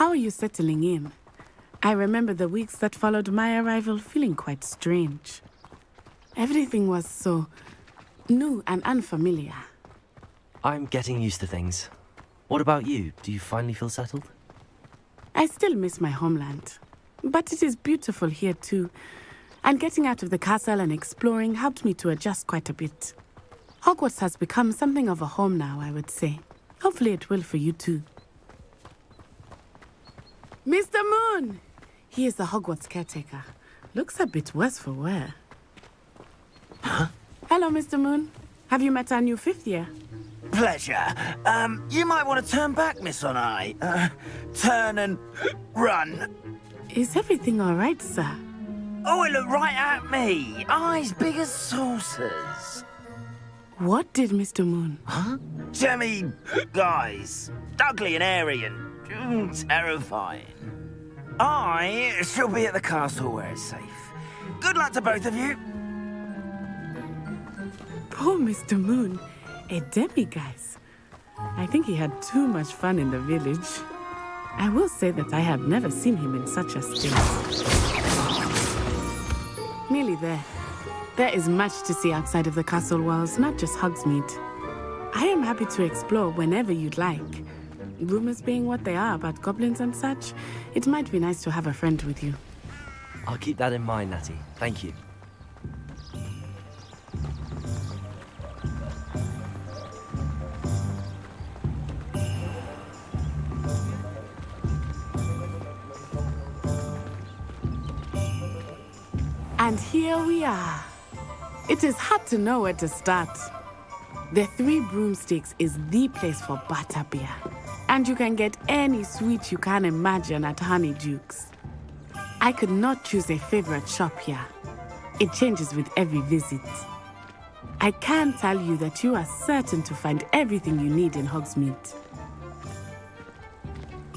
How are you settling in? I remember the weeks that followed my arrival feeling quite strange. Everything was so new and unfamiliar. I'm getting used to things. What about you? Do you finally feel settled? I still miss my homeland, but it is beautiful here too. And getting out of the castle and exploring helped me to adjust quite a bit. Hogwarts has become something of a home now, I would say. Hopefully it will for you too. Mr. Moon! He is the Hogwarts caretaker. Looks a bit worse for wear. Huh? Hello, Mr. Moon. Have you met our new fifth year? Pleasure. You might want to turn back, Miss Onai. Turn and run. Is everything all right, sir? Oh, it looked right at me. Eyes big as saucers. What did Mr. Moon? Huh? Jemmy guys. Ugly and airy and terrifying. I shall be at the castle where it's safe. Good luck to both of you. Poor Mr. Moon. A demiguise. I think he had too much fun in the village. I will say that I have never seen him in such a state. Nearly there. There is much to see outside of the castle walls, not just Hogsmeade. I am happy to explore whenever you'd like. Rumors being what they are about goblins and such, it might be nice to have a friend with you. I'll keep that in mind, Natty. Thank you. And here we are. It is hard to know where to start. The Three Broomsticks is the place for butterbeer. And you can get any sweet you can imagine at Honeyduke's. I could not choose a favorite shop here. It changes with every visit. I can tell you that you are certain to find everything you need in Hogsmeade.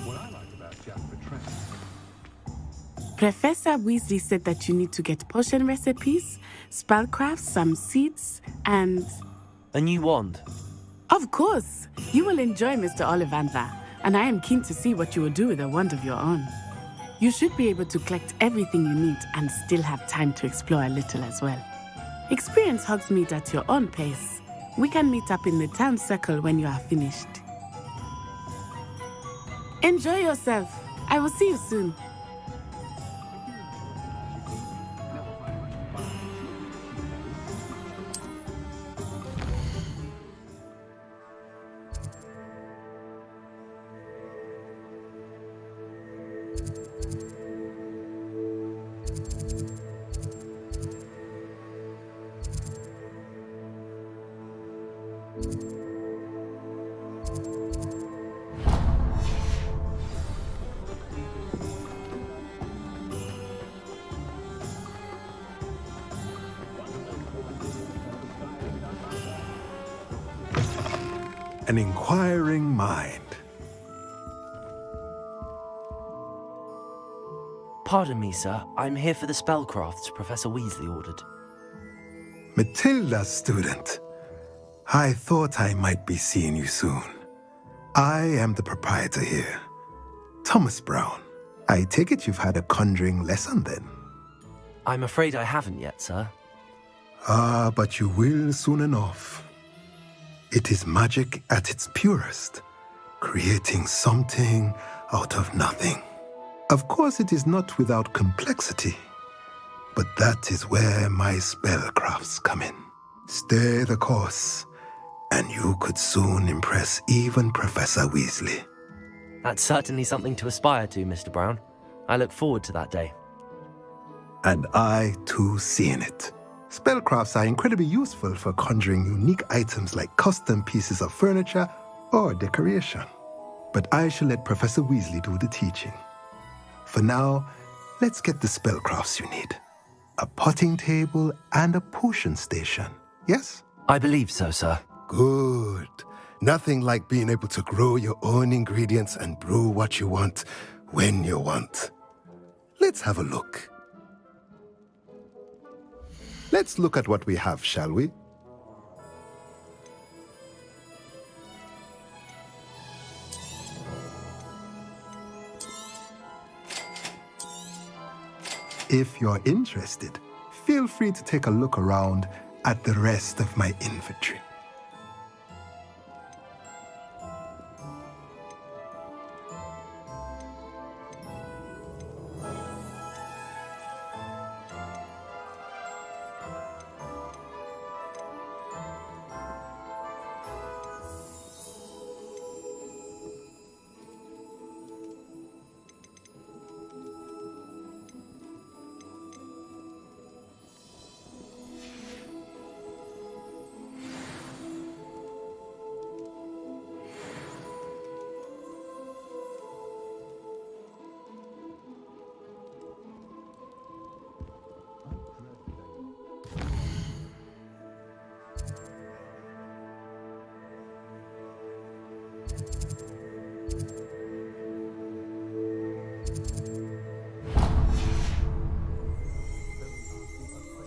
What I liked about Jasper Trent. Professor Weasley said that you need to get potion recipes, spellcrafts, some seeds, and... A new wand? Of course! You will enjoy Mr. Ollivander, and I am keen to see what you will do with a wand of your own. You should be able to collect everything you need and still have time to explore a little as well. Experience Hogsmeade at your own pace. We can meet up in the town circle when you are finished. Enjoy yourself. I will see you soon. An inquiring mind. Pardon me, sir. I'm here for the spellcrafts Professor Weasley ordered. Matilda's student. I thought I might be seeing you soon. I am the proprietor here, Thomas Brown. I take it you've had a conjuring lesson then? I'm afraid I haven't yet, sir. Ah, but you will soon enough. It is magic at its purest, creating something out of nothing. Of course, it is not without complexity, but that is where my spellcrafts come in. Stay the course, and you could soon impress even Professor Weasley. That's certainly something to aspire to, Mr. Brown. I look forward to that day. And I, too, seeing it. Spellcrafts are incredibly useful for conjuring unique items like custom pieces of furniture or decoration. But I shall let Professor Weasley do the teaching. For now, let's get the spellcrafts you need. A potting table and a potion station, yes? I believe so, sir. Good. Nothing like being able to grow your own ingredients and brew what you want when you want. Let's have a look. Let's look at what we have, shall we? if you're interested, feel free to take a look around at the rest of my inventory.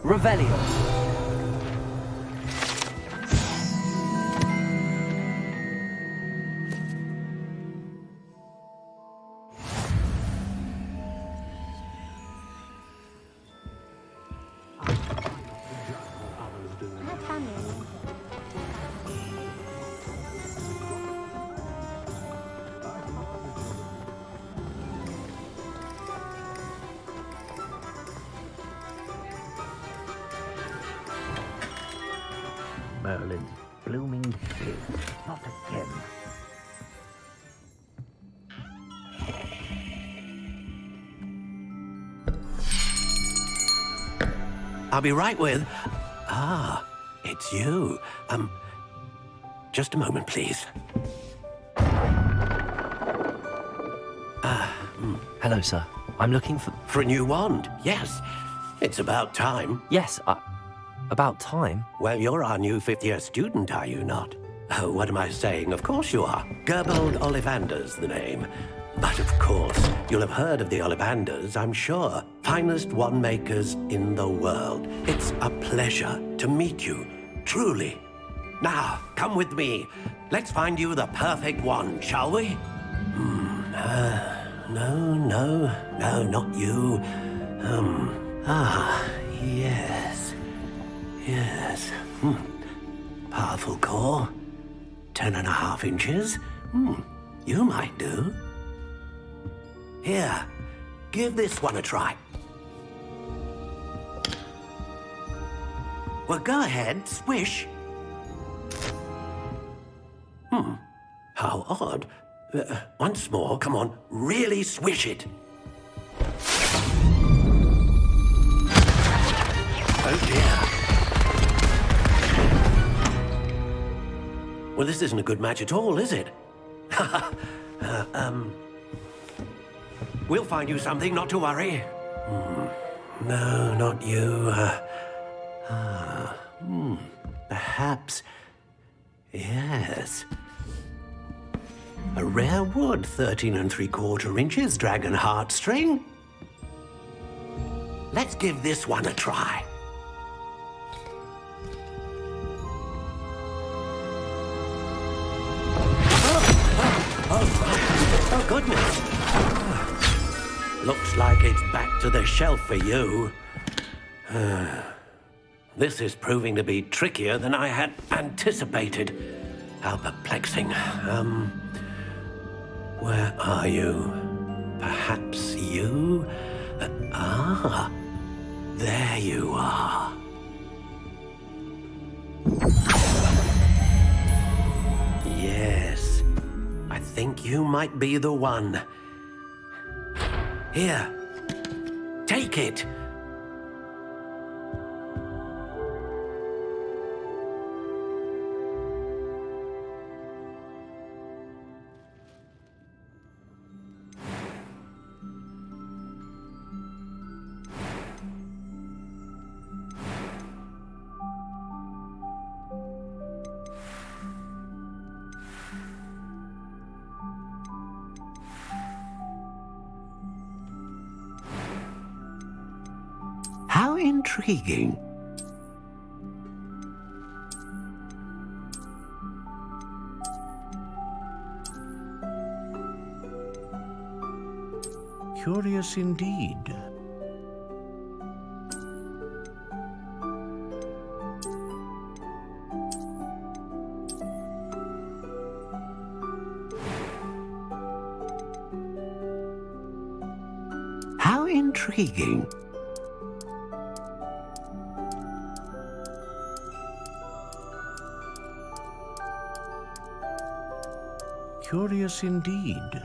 Revelio. Merlin's blooming shit. Not again. I'll be right with... Ah, it's you. Just a moment, please. Hello, sir. I'm looking for... For a new wand, yes. It's about time. Yes, about time. Well, you're our new fifth-year student, are you not? Oh, what am I saying? Of course you are. Gerbold Ollivander's the name. But of course, you'll have heard of the Ollivanders, I'm sure. Finest wand makers in the world. It's a pleasure to meet you, truly. Now, come with me. Let's find you the perfect wand, shall we? No, not you. Yes. Powerful core. 10.5 inches. You might do. Here, give this one a try. Well, go ahead, swish. How odd. Once more, come on, really swish it. Oh dear. Well, this isn't a good match at all, is it? We'll find you something, not to worry. No, not you. Perhaps... Yes. A rare wood, 13 3/4 inches, dragon heartstring. Let's give this one a try. Oh, goodness. Looks like it's back to the shelf for you. This is proving to be trickier than I had anticipated. How perplexing. Where are you? Perhaps you? There you are. Yes, I think you might be the one. Here, take it. How intriguing. Curious indeed. intriguing. Curious indeed.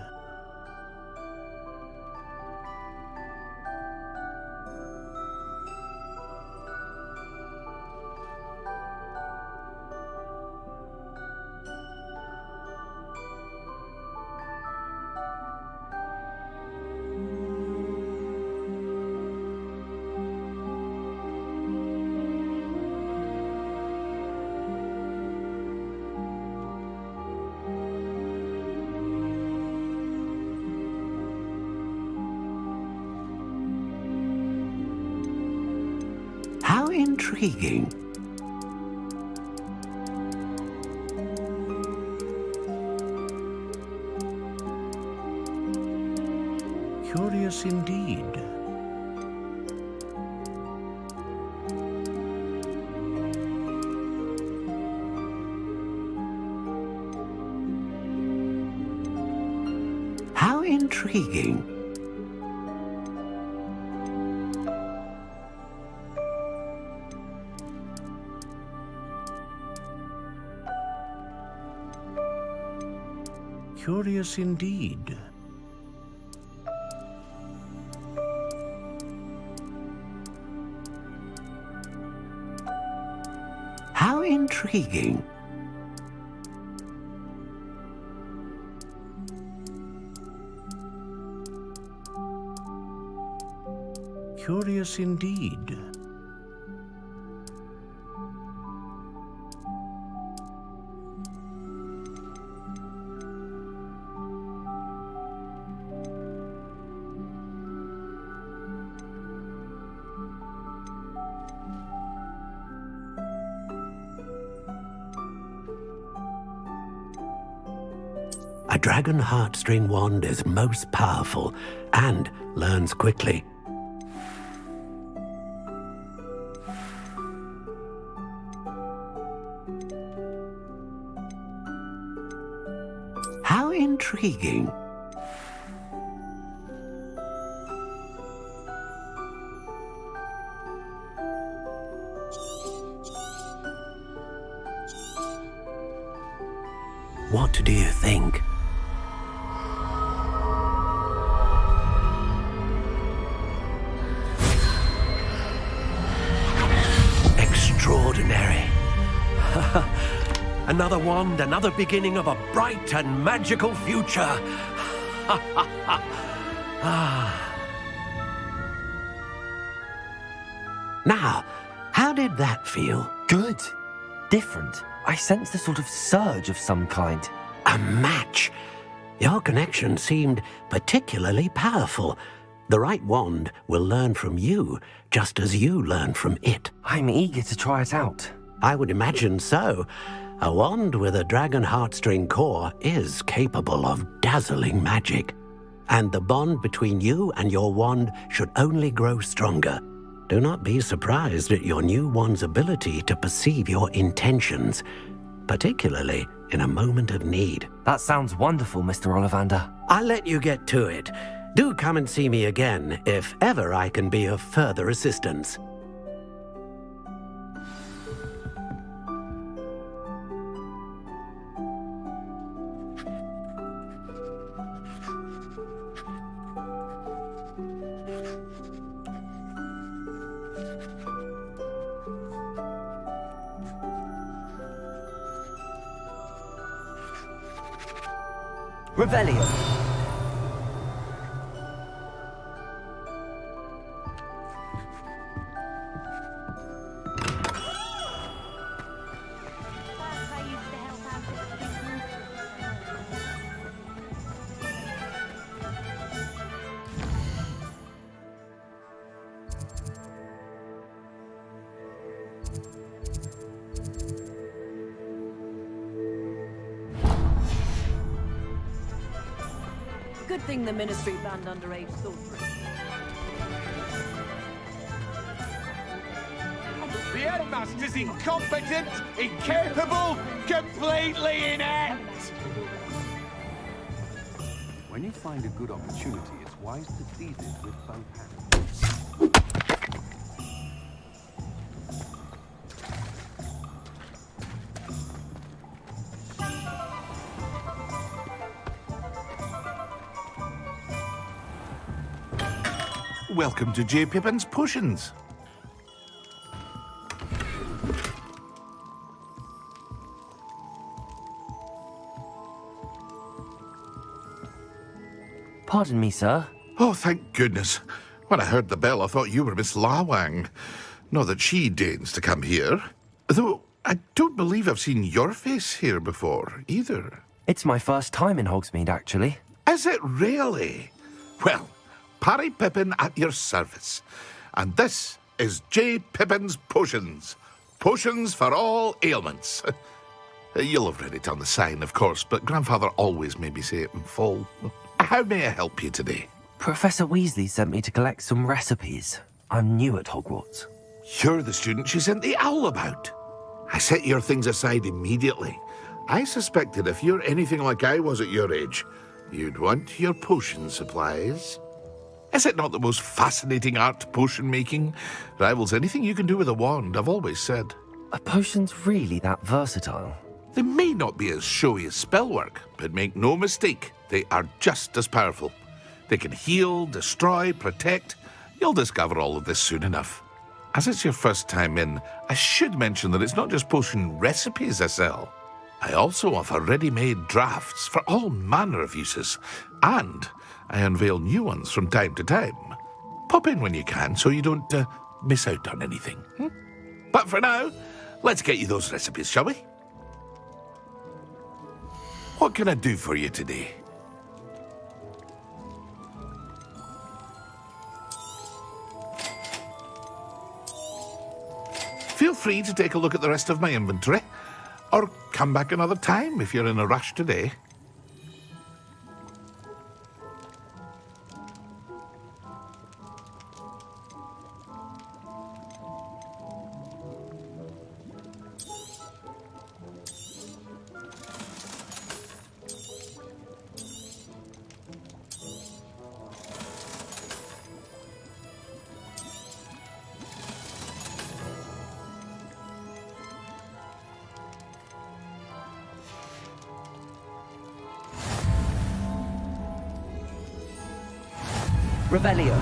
How intriguing. Curious indeed. How intriguing. Curious indeed. How intriguing. Curious indeed. A dragon heartstring wand is most powerful and learns quickly. How intriguing. What do you think? Extraordinary. Another wand, another beginning of a bright and magical future. Now, how did that feel? Good. Different. I sensed a sort of surge of some kind. A match. Your connection seemed particularly powerful. The right wand will learn from you, just as you learn from it. I'm eager to try it out. I would imagine so. A wand with a dragon heartstring core is capable of dazzling magic. And the bond between you and your wand should only grow stronger. Do not be surprised at your new wand's ability to perceive your intentions, particularly in a moment of need. That sounds wonderful, Mr. Ollivander. I'll let you get to it. Do come and see me again if ever I can be of further assistance. Revelio. Good thing the Ministry banned underage sorcery. The headmaster's incompetent, incapable, completely inept! When you find a good opportunity, it's wise to seize it with both hands. Welcome to J. Pippin's Potions. Pardon me, sir. Oh, thank goodness. When I heard the bell, I thought you were Miss Lawang. Not that she deigns to come here. Though I don't believe I've seen your face here before, either. It's my first time in Hogsmeade, actually. Is it really? Well, Parry Pippin at your service. And this is J. Pippin's Potions. Potions for all ailments. You'll have read it on the sign, of course, but Grandfather always made me say it in full. How may I help you today? Professor Weasley sent me to collect some recipes. I'm new at Hogwarts. You're the student she sent the owl about. I set your things aside immediately. I suspected if you're anything like I was at your age, you'd want your potion supplies. Is it not the most fascinating art, potion making? Rivals anything you can do with a wand, I've always said. Are potions really that versatile? They may not be as showy as spellwork, but make no mistake, they are just as powerful. They can heal, destroy, protect. You'll discover all of this soon enough. As it's your first time in, I should mention that it's not just potion recipes I sell. I also offer ready-made drafts for all manner of uses, and I unveil new ones from time to time. Pop in when you can so you don't miss out on anything. But for now, let's get you those recipes, shall we? What can I do for you today? Feel free to take a look at the rest of my inventory, or come back another time if you're in a rush today. Revelio.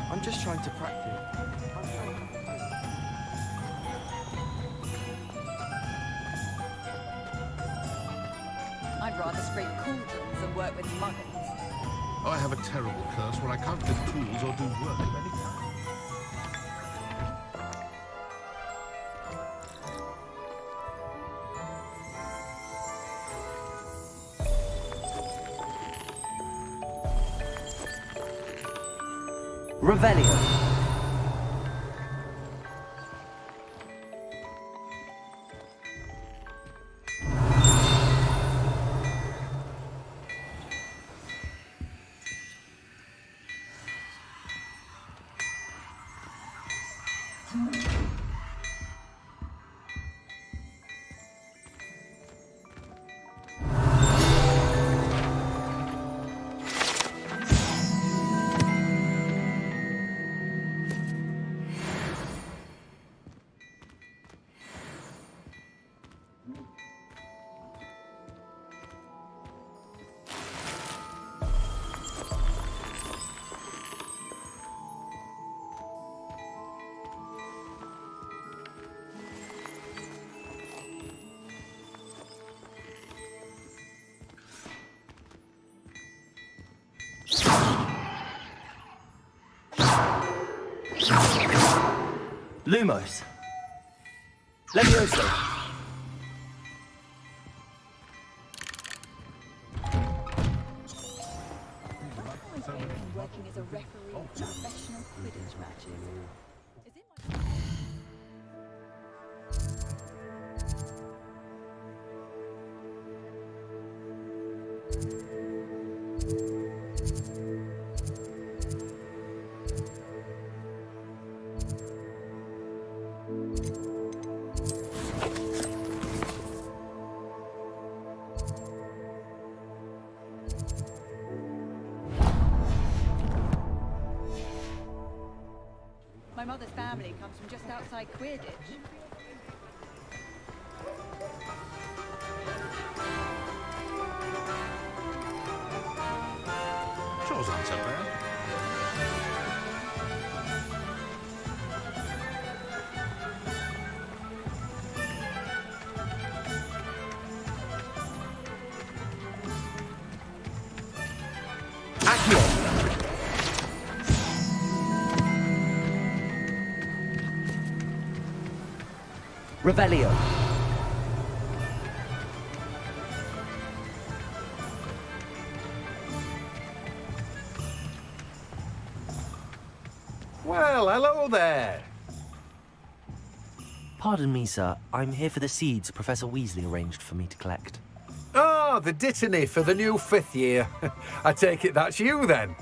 I'm just trying to practice. I'd rather scrape cauldrons than work with muggles. I have a terrible curse where I can't lift tools or do work of any kind. Revelio. Lumos. Levioso. Working as a referee in professional Quidditch matches. Is it my... My mother's family comes from just outside Quidditch. Show's answer, Brad. Revelio. Well, hello there. Pardon me, sir. I'm here for the seeds Professor Weasley arranged for me to collect. Oh, the dittany for the new 5th year. I take it that's you then.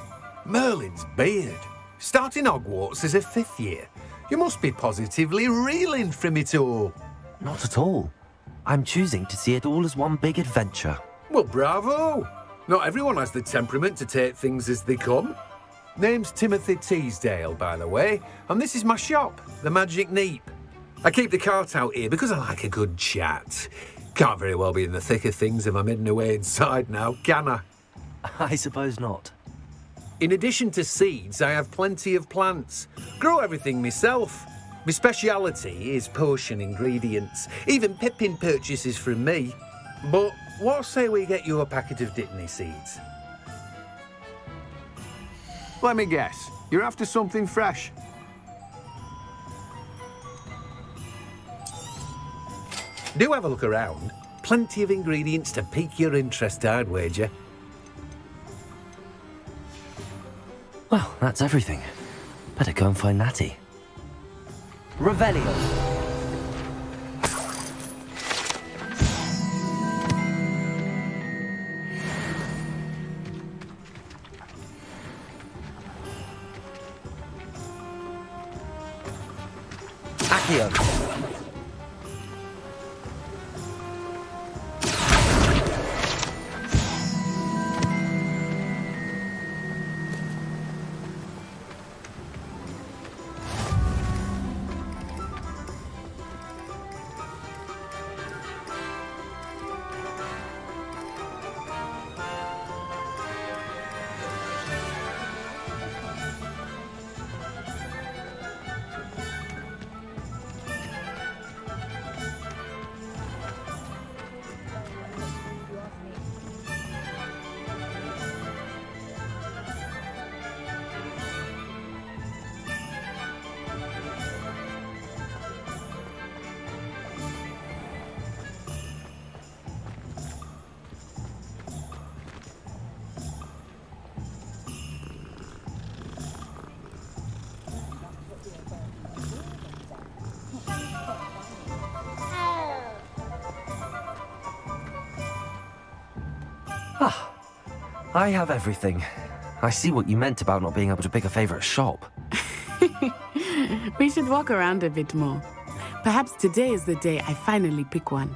Merlin's beard. Starting Hogwarts as a 5th year. You must be positively reeling from it all. Not at all. I'm choosing to see it all as one big adventure. Well, bravo. Not everyone has the temperament to take things as they come. Name's Timothy Teasdale, by the way, and this is my shop, the Magic Neep. I keep the cart out here because I like a good chat. Can't very well be in the thick of things if I'm hidden away inside now, can I? I suppose not. In addition to seeds, I have plenty of plants. Grow everything myself. My speciality is potion ingredients. Even Pippin purchases from me. But what say we get you a packet of Dittany seeds? Let me guess. You're after something fresh. Do have a look around. Plenty of ingredients to pique your interest, I'd wager. Well, that's everything. Better go and find Natty. Revelio. Accio. I have everything. I see what you meant about not being able to pick a favourite shop. We should walk around a bit more. Perhaps today is the day I finally pick one.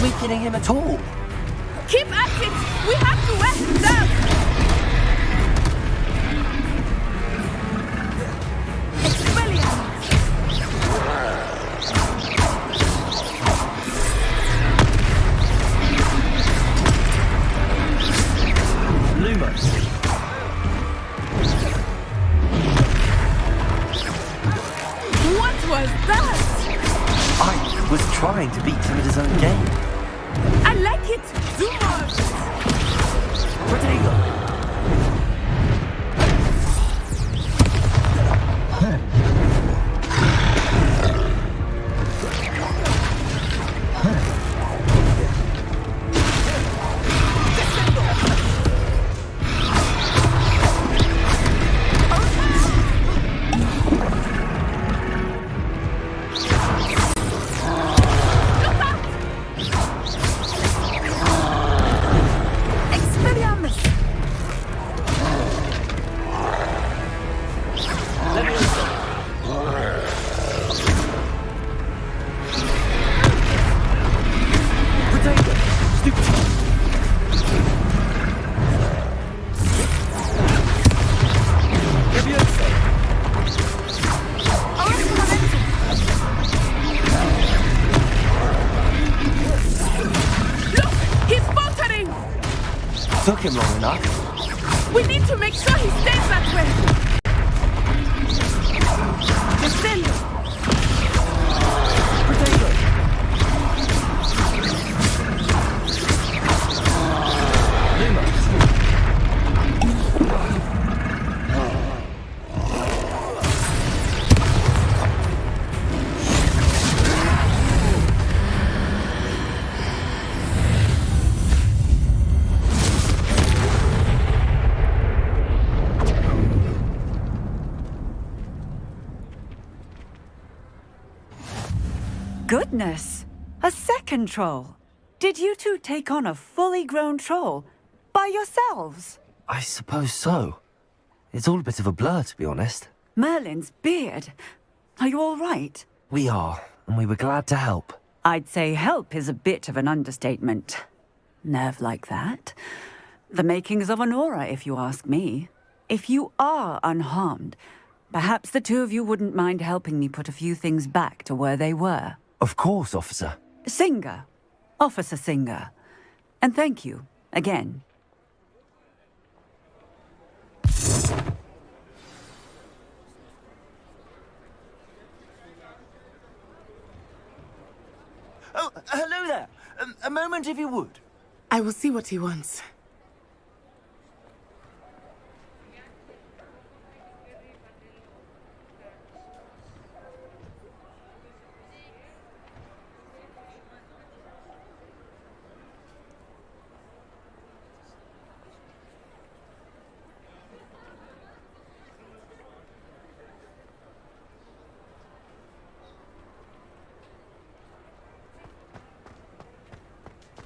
weakening him at all. Keep at it! We have to wear him down! Lumos. What was that? I was trying to beat him at his own game. I like it! Zoomers! Protego. Took him long enough. We need to make sure he stays that way. Defend. Protego. Lumos. Goodness! A second troll! Did you two take on a fully grown troll? By yourselves? I suppose so. It's all a bit of a blur, to be honest. Merlin's beard. Are you all right? We are, and we were glad to help. I'd say help is a bit of an understatement. Nerve like that. The makings of an aura, if you ask me. If you are unharmed, perhaps the two of you wouldn't mind helping me put a few things back to where they were. Of course, officer. Singer. Officer Singer. And thank you, again. Oh, hello there. A moment, if you would. I will see what he wants.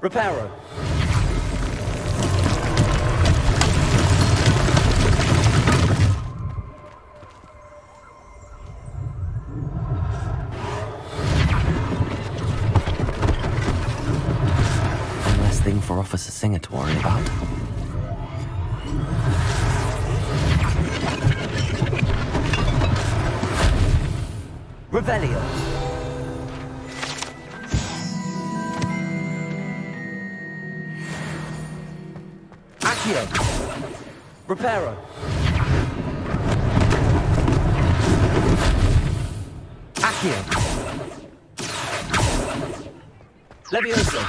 Reparo. One less thing for Officer Singer to worry about. Revelio. Accio. Reparo. Accio. Levioso.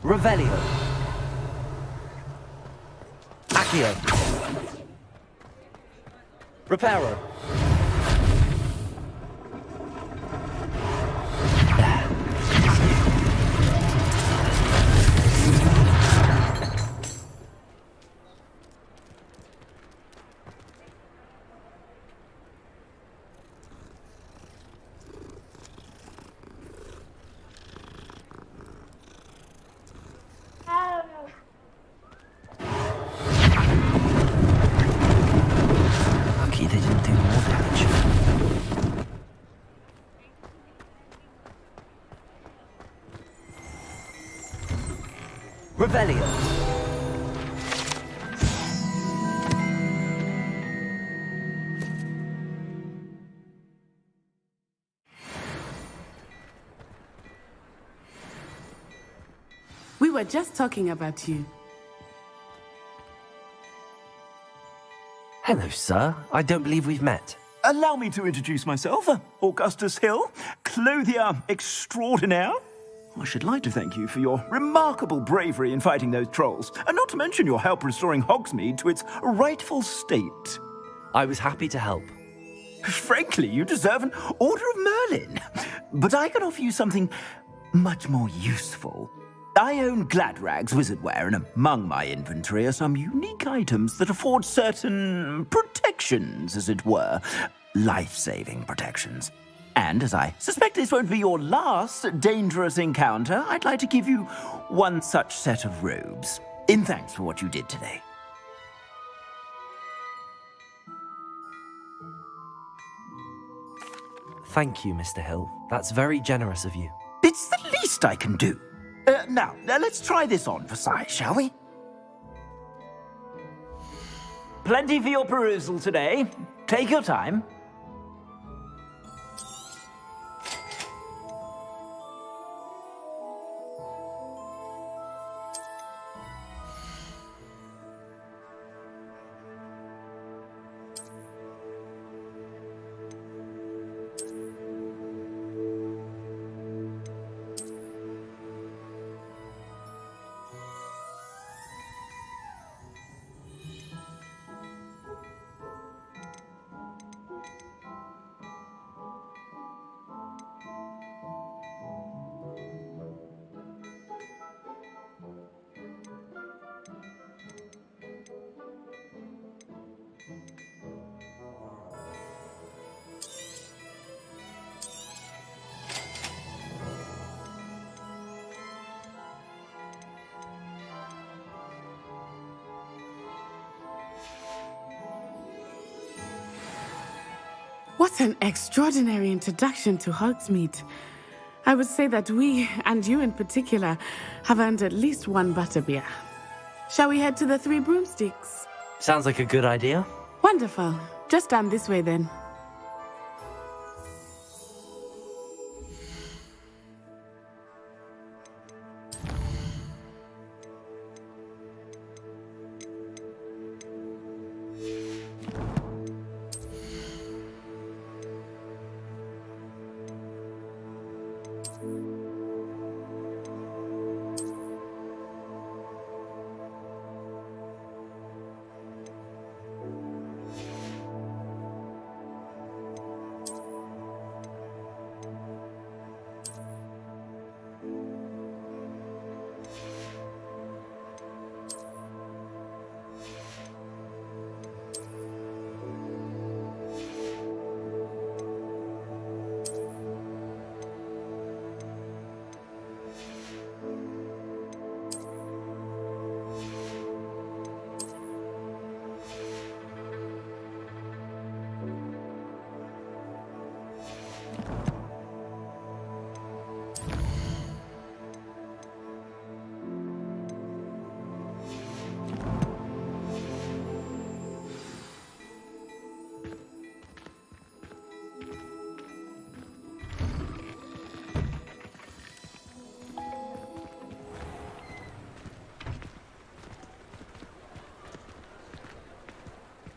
Revelio. Accio. Reparo. Revelio. We were just talking about you. Hello, sir. I don't believe we've met. Allow me to introduce myself, Augustus Hill, clothier extraordinaire. I should like to thank you for your remarkable bravery in fighting those trolls, and not to mention your help restoring Hogsmeade to its rightful state. I was happy to help. Frankly, you deserve an Order of Merlin. But I can offer you something much more useful. I own Gladrag's wizardware, and among my inventory are some unique items that afford certain protections, as it were. Life-saving protections. And as I suspect this won't be your last dangerous encounter, I'd like to give you one such set of robes, in thanks for what you did today. Thank you, Mr. Hill. That's very generous of you. It's the least I can do. Now, let's try this on for size, shall we? Plenty for your perusal today. Take your time. What an extraordinary introduction to Hogsmeade. I would say that we, and you in particular, have earned at least one butterbeer. Shall we head to the Three Broomsticks? Sounds like a good idea. Wonderful. Just stand this way then.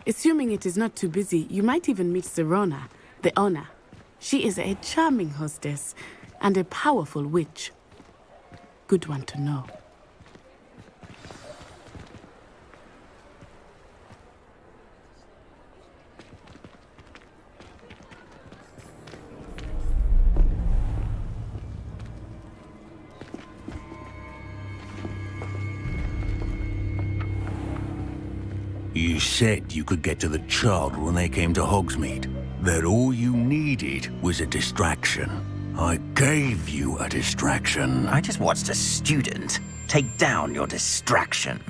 Assuming it is not too busy, you might even meet Sirona, the owner. She is a charming hostess and a powerful witch. Good one to know. You said you could get to the child when they came to Hogsmeade. That all you needed was a distraction. I gave you a distraction. I just watched a student take down your distraction.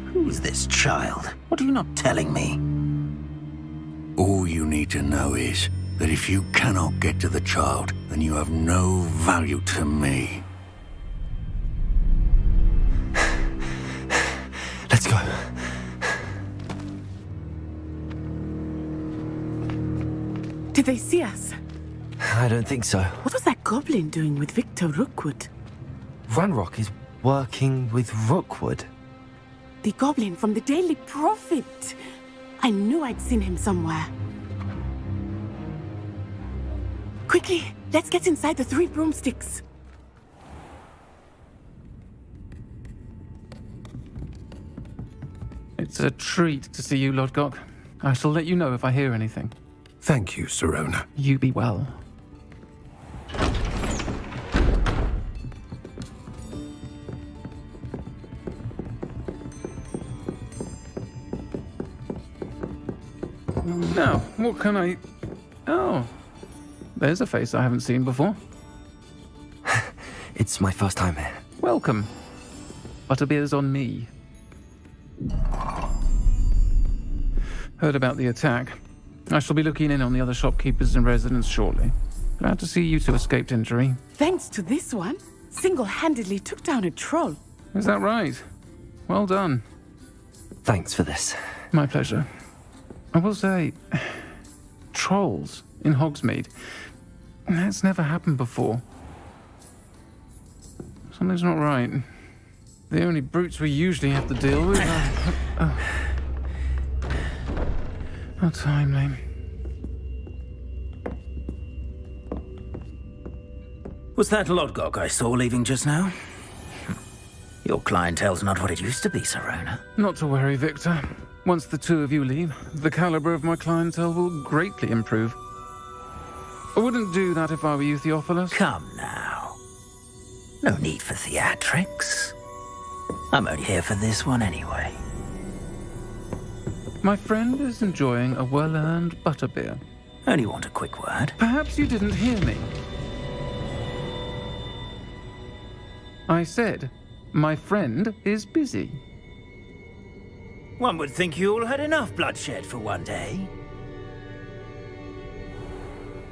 Who's this child? What are you not telling me? All you need to know is that if you cannot get to the child, then you have no value to me. Let's go. Did they see us? I don't think so. What was that goblin doing with Victor Rookwood? Ranrock is working with Rookwood. The goblin from the Daily Prophet. I knew I'd seen him somewhere. Quickly, let's get inside the 3 broomsticks. It's a treat to see you, Lodgok. I shall let you know if I hear anything. Thank you, Sirona. You be well. Now, what can I... Oh, there's a face I haven't seen before. It's my first time here. Welcome. Butterbeer's on me. Heard about the attack. I shall be looking in on the other shopkeepers and residents shortly. Glad to see you two escaped injury. Thanks to this one, single-handedly took down a troll. Is that right? Well done. Thanks for this. My pleasure. I will say, trolls in Hogsmeade. That's never happened before. Something's not right. The only brutes we usually have to deal with are... How timely. Was that Lodgok I saw leaving just now? Your clientele's not what it used to be, Sirona. Not to worry, Victor. Once the two of you leave, the caliber of my clientele will greatly improve. I wouldn't do that if I were you, Theophilus. Come now. No need for theatrics. I'm only here for this one anyway. My friend is enjoying a well-earned butterbeer. Only want a quick word. Perhaps you didn't hear me. I said, my friend is busy. One would think you all had enough bloodshed for one day.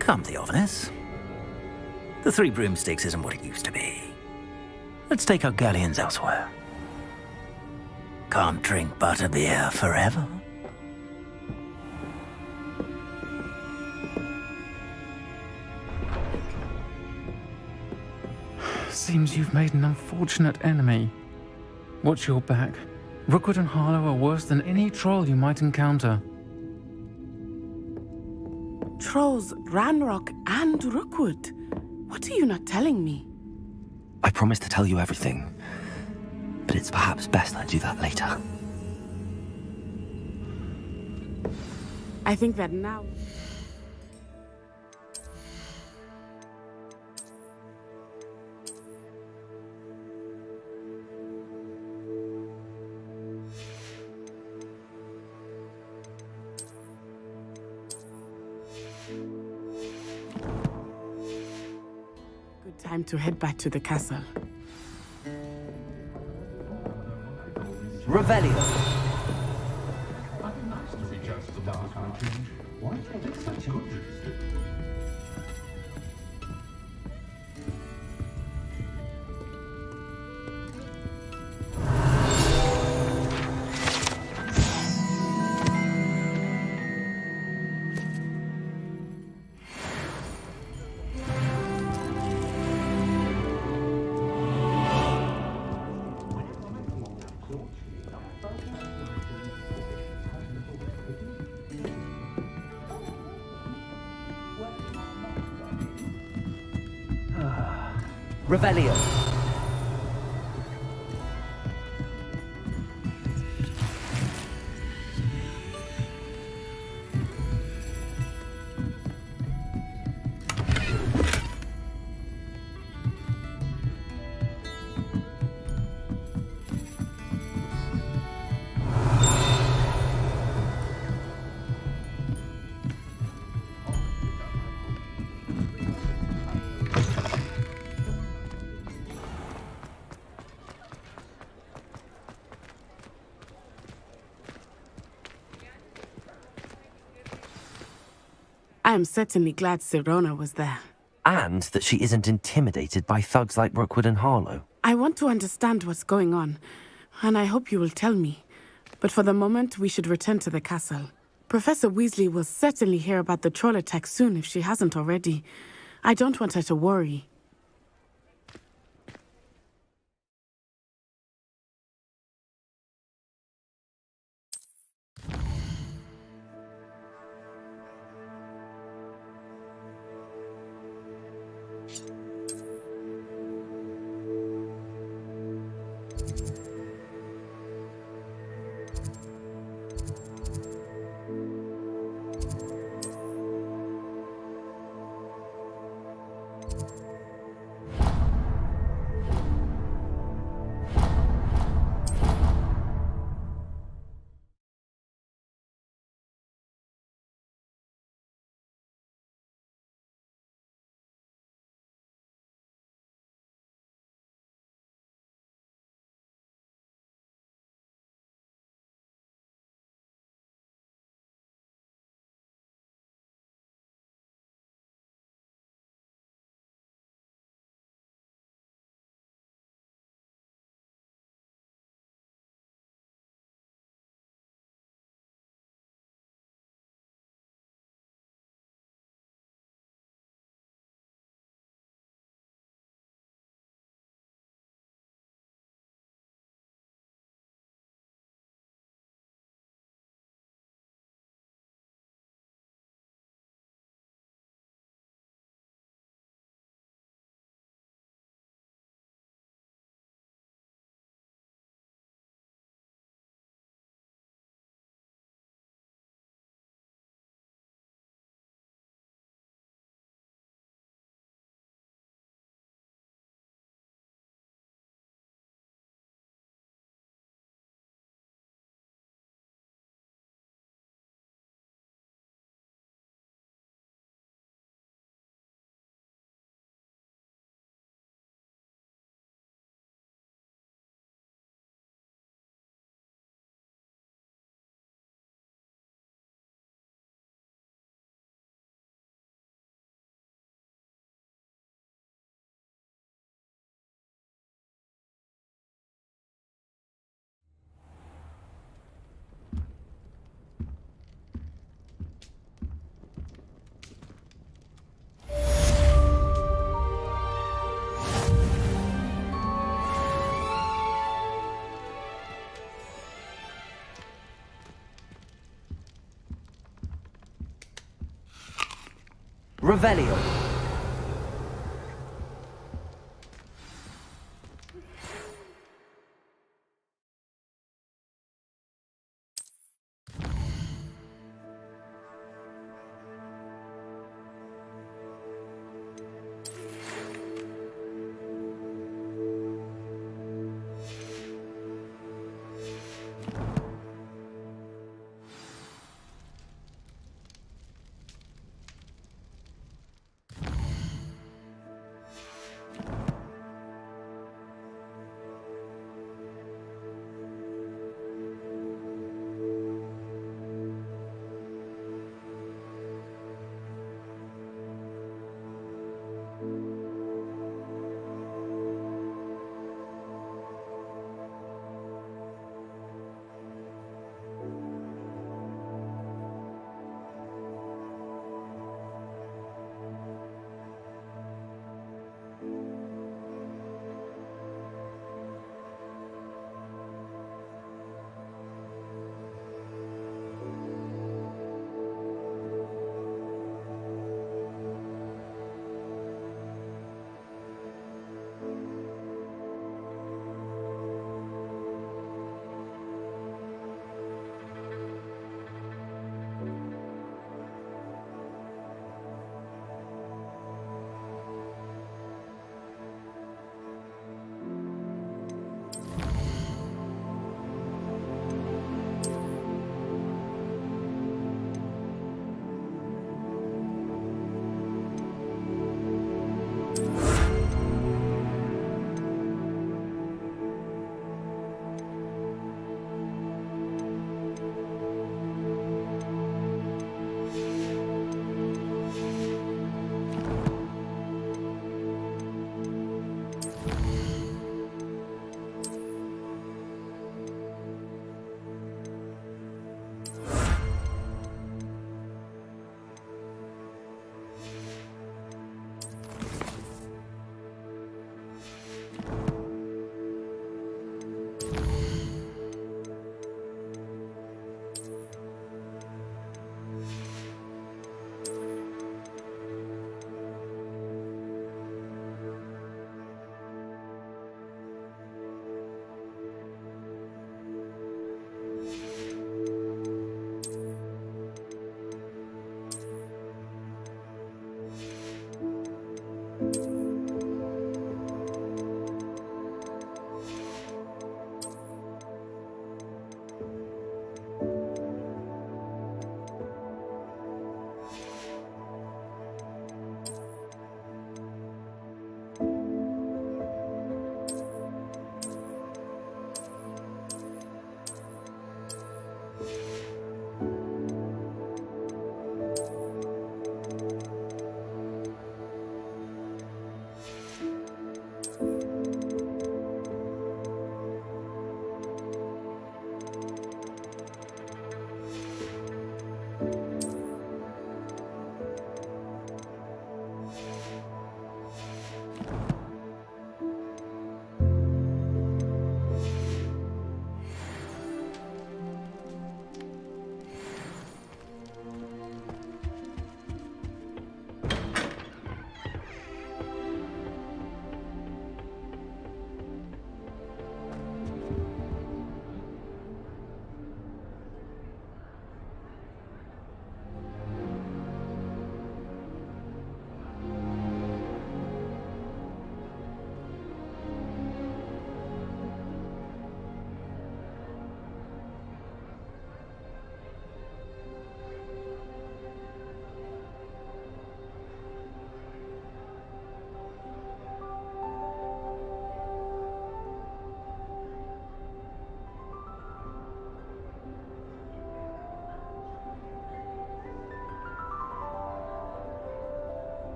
Come, Theophilus. The 3 broomsticks isn't what it used to be. Let's take our galleons elsewhere. Can't drink butterbeer forever. Seems you've made an unfortunate enemy. Watch your back. Rookwood and Harlow are worse than any troll you might encounter. Trolls, Ranrock, and Rookwood. What are you not telling me? I promised to tell you everything, but it's perhaps best I do that later. I think that now... Good time to head back to the castle. Revelio. Revelio. I am certainly glad Sirona was there. And that she isn't intimidated by thugs like Rookwood and Harlow. I want to understand what's going on, and I hope you will tell me. But for the moment, we should return to the castle. Professor Weasley will certainly hear about the troll attack soon if she hasn't already. I don't want her to worry. Revelio.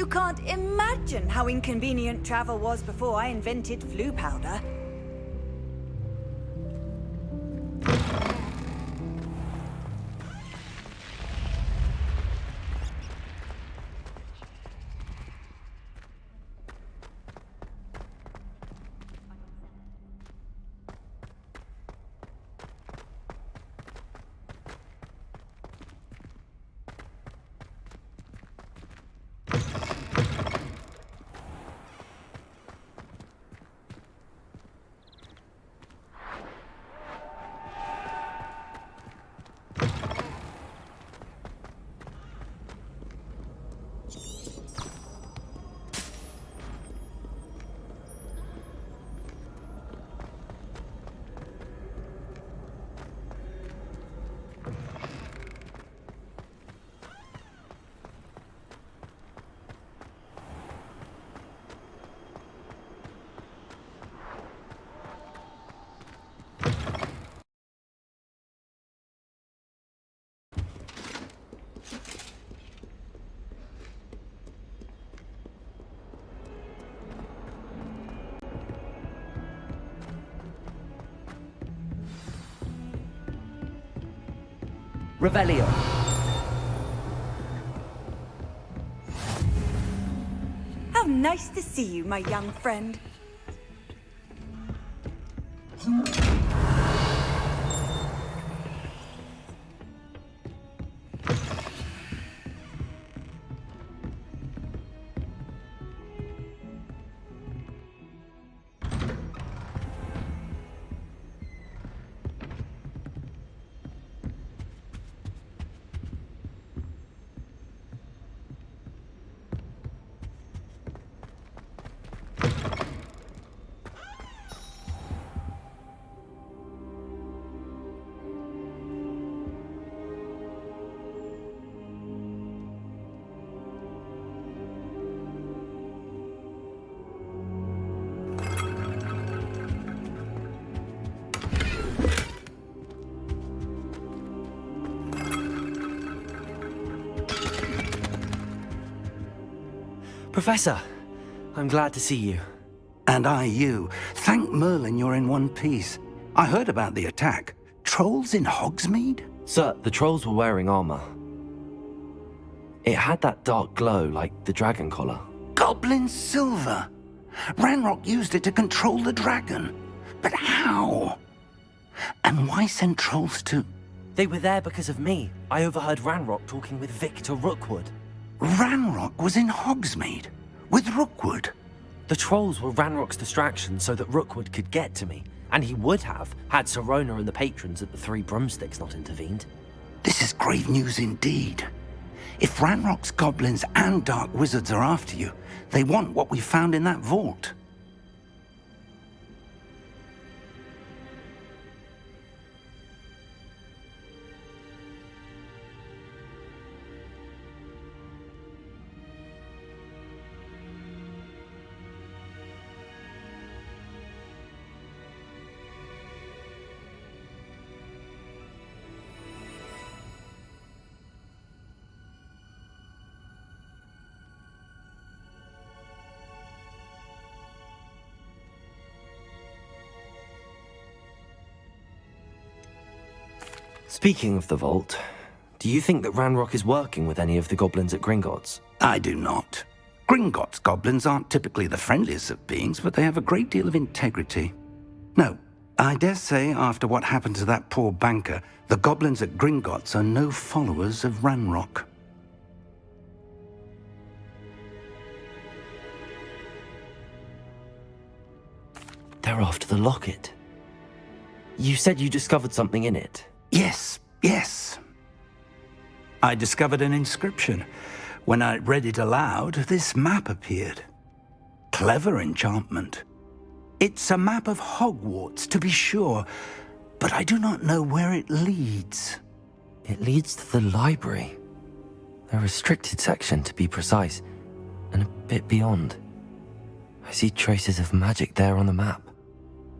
You can't imagine how inconvenient travel was before I invented flu powder. Revelio. How nice to see you, my young friend. Professor, I'm glad to see you. And I you. Thank Merlin you're in one piece. I heard about the attack. Trolls in Hogsmeade? Sir, the trolls were wearing armor. It had that dark glow like the dragon collar. Goblin silver. Ranrock used it to control the dragon. But how? And why send trolls to... They were there because of me. I overheard Ranrock talking with Victor Rookwood. Ranrock was in Hogsmeade? With Rookwood? The trolls were Ranrock's distraction so that Rookwood could get to me. And he would have, had Sirona and the patrons at the Three Broomsticks not intervened. This is grave news indeed. If Ranrock's goblins and dark wizards are after you, they want what we found in that vault. Speaking of the vault, do you think that Ranrock is working with any of the goblins at Gringotts? I do not. Gringotts goblins aren't typically the friendliest of beings, but they have a great deal of integrity. No, I dare say after what happened to that poor banker, the goblins at Gringotts are no followers of Ranrock. They're after the locket. You said you discovered something in it. Yes. I discovered an inscription. When I read it aloud, this map appeared. Clever enchantment. It's a map of Hogwarts, to be sure, but I do not know where it leads. It leads to the library. A restricted section, to be precise, and a bit beyond. I see traces of magic there on the map.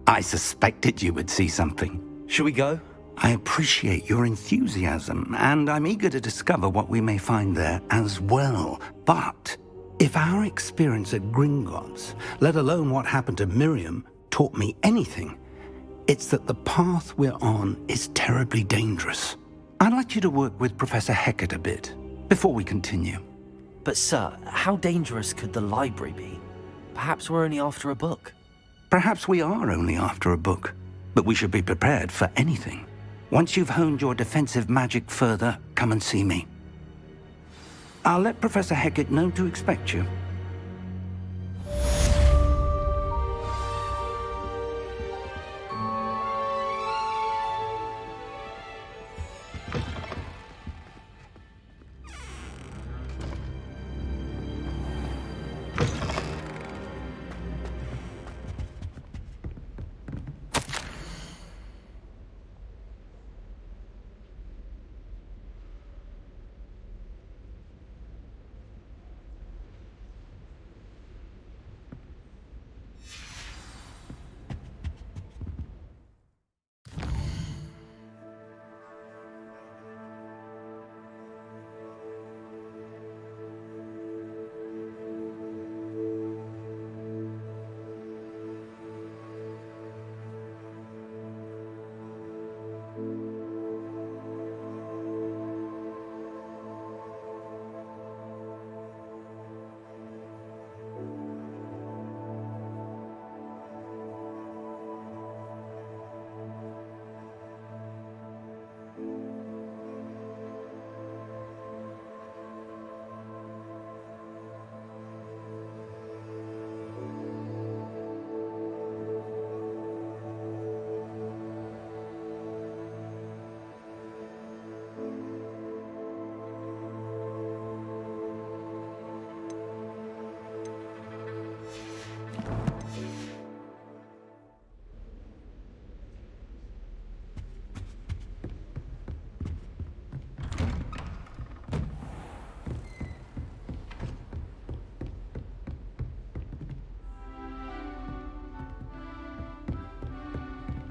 I suspected you would see something. Shall we go? I appreciate your enthusiasm, and I'm eager to discover what we may find there as well. But If our experience at Gringotts, let alone what happened to Miriam, taught me anything, it's that the path we're on is terribly dangerous. I'd like you to work with Professor Hecat a bit before we continue. But sir, how dangerous could the library be? Perhaps we're only after a book. Perhaps we are only after a book, but we should be prepared for anything. Once you've honed your defensive magic further, come and see me. I'll let Professor Hecat know to expect you.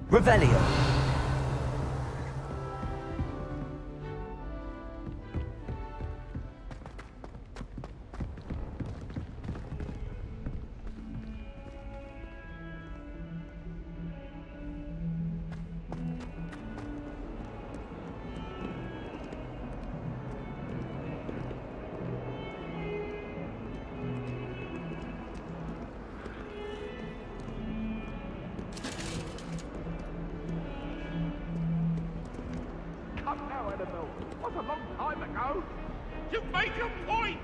Revelio. What a long time ago! You've made your point!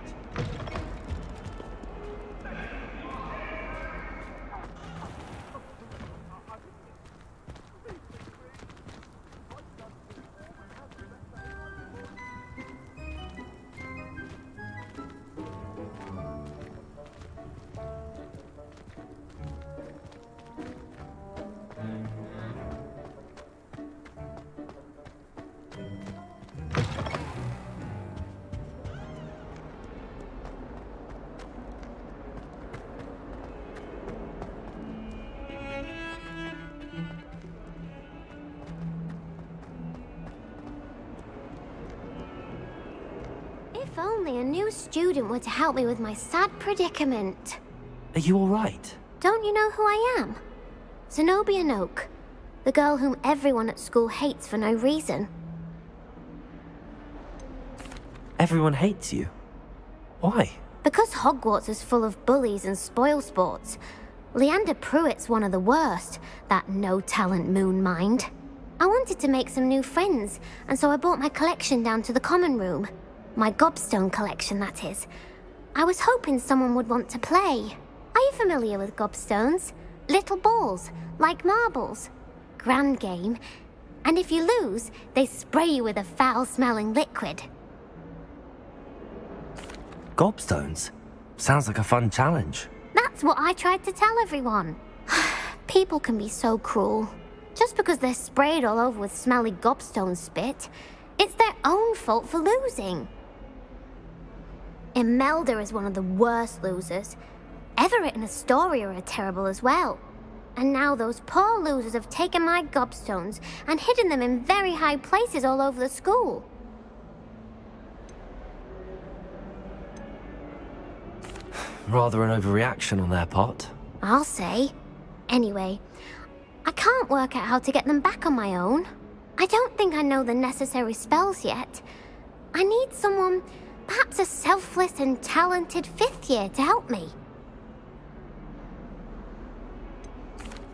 If only a new student were to help me with my sad predicament. Are you all right? Don't you know who I am? Zenobia Noak, the girl whom everyone at school hates for no reason. Everyone hates you. Why? Because Hogwarts is full of bullies and spoilsports. Leander Pruitt's one of the worst, that no-talent moon mind. I wanted to make some new friends, and so I brought my collection down to the common room. My gobstone collection, that is. I was hoping someone would want to play. Are you familiar with gobstones? Little balls, like marbles. Grand game. And if you lose, they spray you with a foul-smelling liquid. Gobstones? Sounds like a fun challenge. That's what I tried to tell everyone. People can be so cruel. Just because they're sprayed all over with smelly gobstone spit, it's their own fault for losing. Imelda is one of the worst losers. Everett and Astoria are terrible as well. And now those poor losers have taken my gobstones and hidden them in very high places all over the school. Rather an overreaction on their part. I'll say. Anyway, I can't work out how to get them back on my own. I don't think I know the necessary spells yet. I need someone, perhaps a selfless and talented 5th year to help me.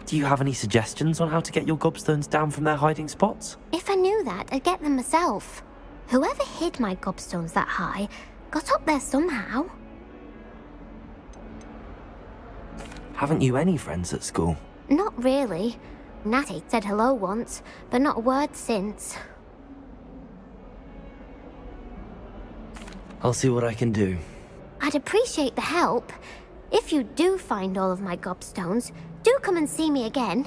Do you have any suggestions on how to get your gobstones down from their hiding spots? If I knew that, I'd get them myself. Whoever hid my gobstones that high got up there somehow. Haven't you any friends at school? Not really. Natty said hello once, but not a word since. I'll see what I can do. I'd appreciate the help. If you do find all of my gobstones, do come and see me again.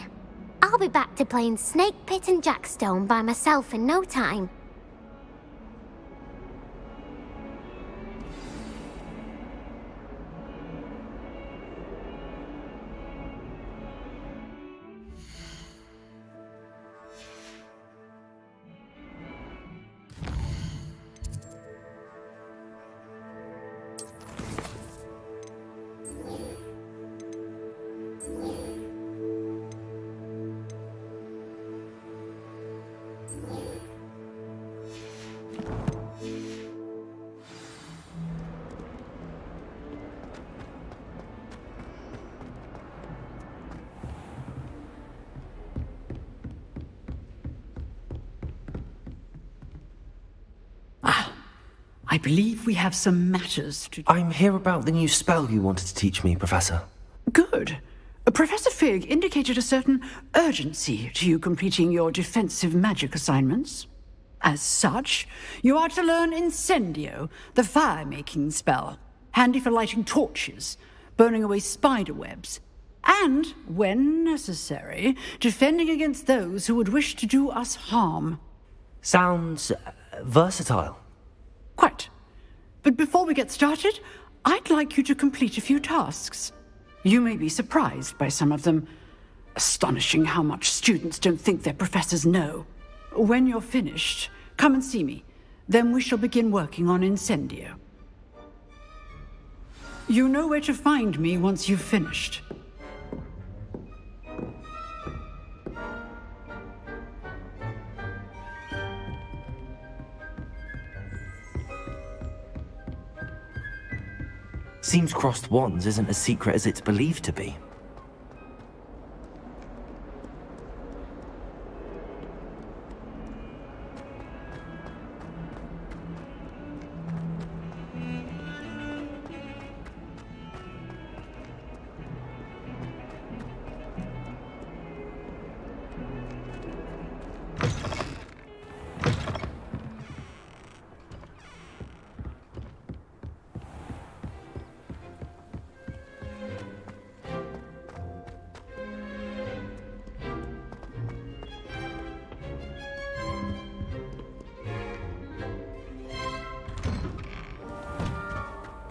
I'll be back to playing Snake Pit and Jackstone by myself in no time. I believe we have some matters to... I'm here about the new spell you wanted to teach me, Professor. Good. Professor Fig indicated a certain urgency to you completing your defensive magic assignments. As such, you are to learn Incendio, the fire-making spell, handy for lighting torches, burning away spider webs, and, when necessary, defending against those who would wish to do us harm. Sounds versatile. Quite. But before we get started, I'd like you to complete a few tasks. You may be surprised by some of them. Astonishing how much students don't think their professors know. When you're finished, come and see me. Then we shall begin working on Incendio. You know where to find me once you've finished. Seems crossed wands isn't as secret as it's believed to be.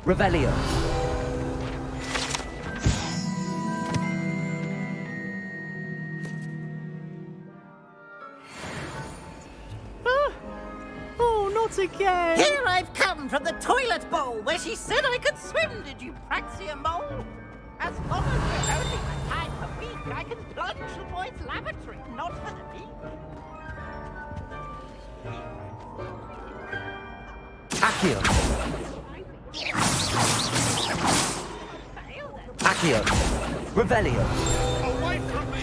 Revelio. Oh, not again! Here I've come from the toilet bowl where she said I could swim, did you praxia mole? As long as we're only my time per week, I can plunge the boys' lavatory, not for the week. Accio. Accio. Revelio. Away from me!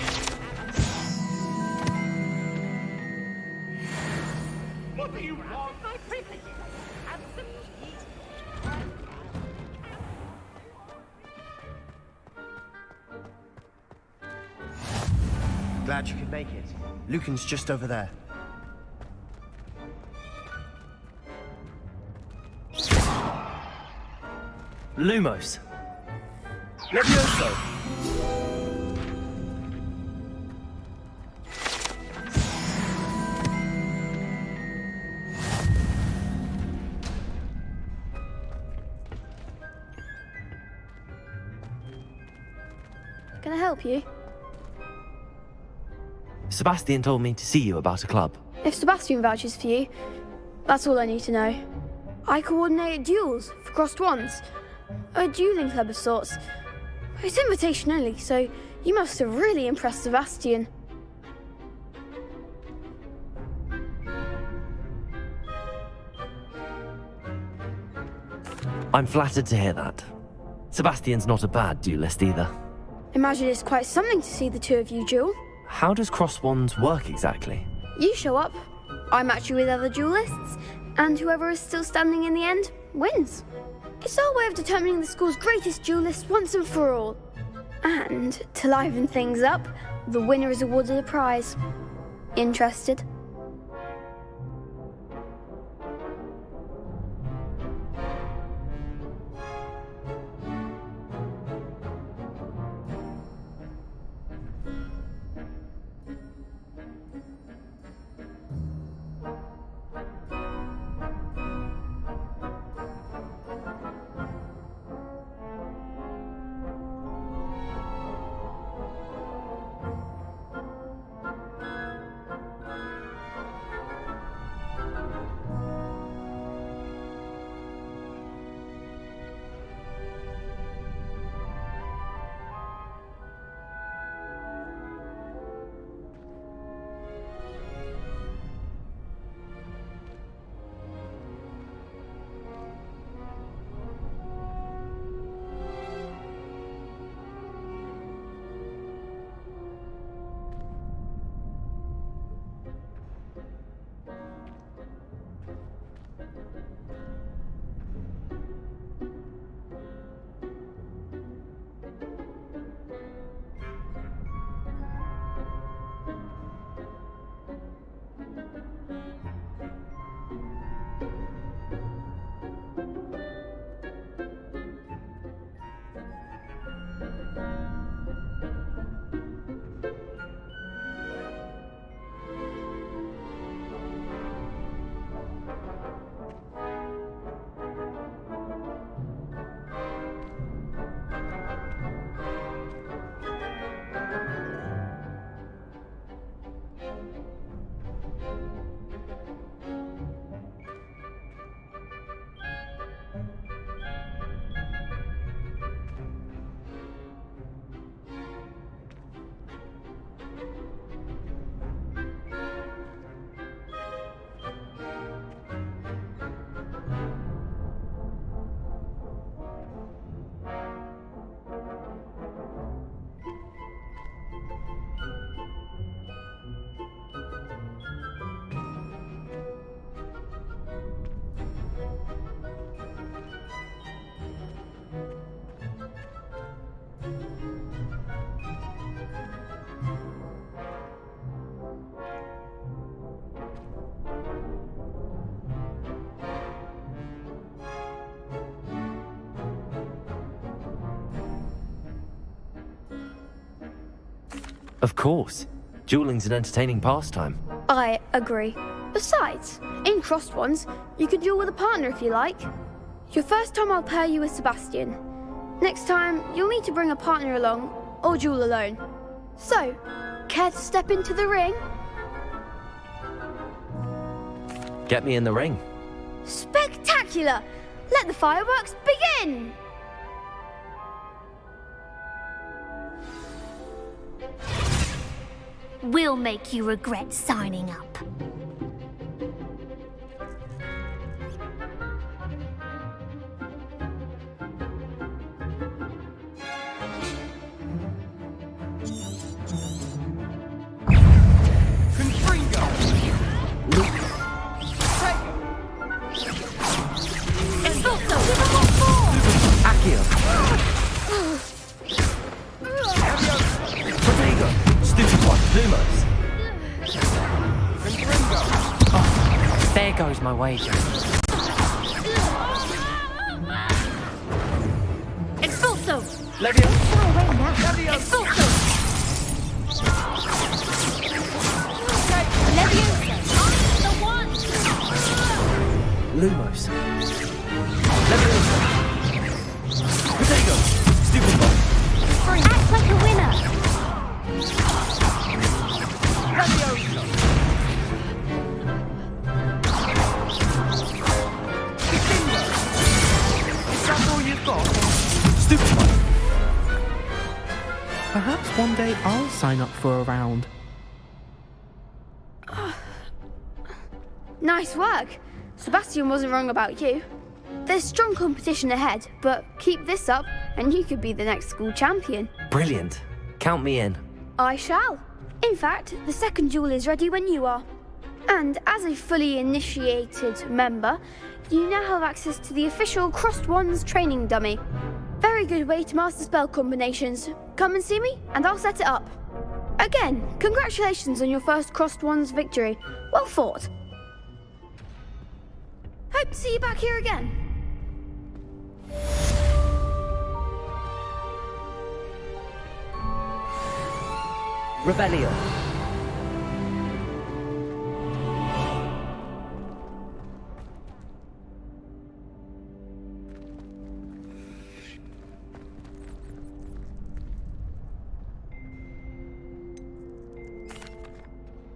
What do you want? My privileges. Glad you could make it. Lucan's just over there. Lumos. Levioso. Can I help you? Sebastian told me to see you about a club. If Sebastian vouches for you, that's all I need to know. I coordinate duels for crossed wands. A dueling club of sorts. It's invitation only, so you must have really impressed Sebastian. I'm flattered to hear that. Sebastian's not a bad duelist either. Imagine it's quite something to see the two of you duel. How does cross wands work exactly? You show up, I match you with other duelists, and whoever is still standing in the end wins. It's our way of determining the school's greatest duelist once and for all. And to liven things up, the winner is awarded a prize. Interested? Of course. Dueling's an entertaining pastime. I agree. Besides, in crossed ones, you could duel with a partner if you like. Your first time I'll pair you with Sebastian. Next time, you'll need to bring a partner along, or duel alone. So, care to step into the ring? Get me in the ring. Spectacular! Let the fireworks begin! We'll make you regret signing up. There goes my wager. Expulso! Levio! Expulso! Leviosa! I'm the one! Lumos. Leviosa! Potato! Stupid ball! Act like a winner! Leviosa! Is that all you've got? Perhaps one day I'll sign up for a round. Nice work. Sebastian wasn't wrong about you. There's strong competition ahead, but keep this up and you could be the next school champion. Brilliant. Count me in. I shall. In fact, the second duel is ready when you are. And as a fully initiated member, you now have access to the official Crossed Wands training dummy. Very good way to master spell combinations. Come and see me, and I'll set it up. Again, congratulations on your first Crossed Wands victory. Well fought. Hope to see you back here again. Rebellion.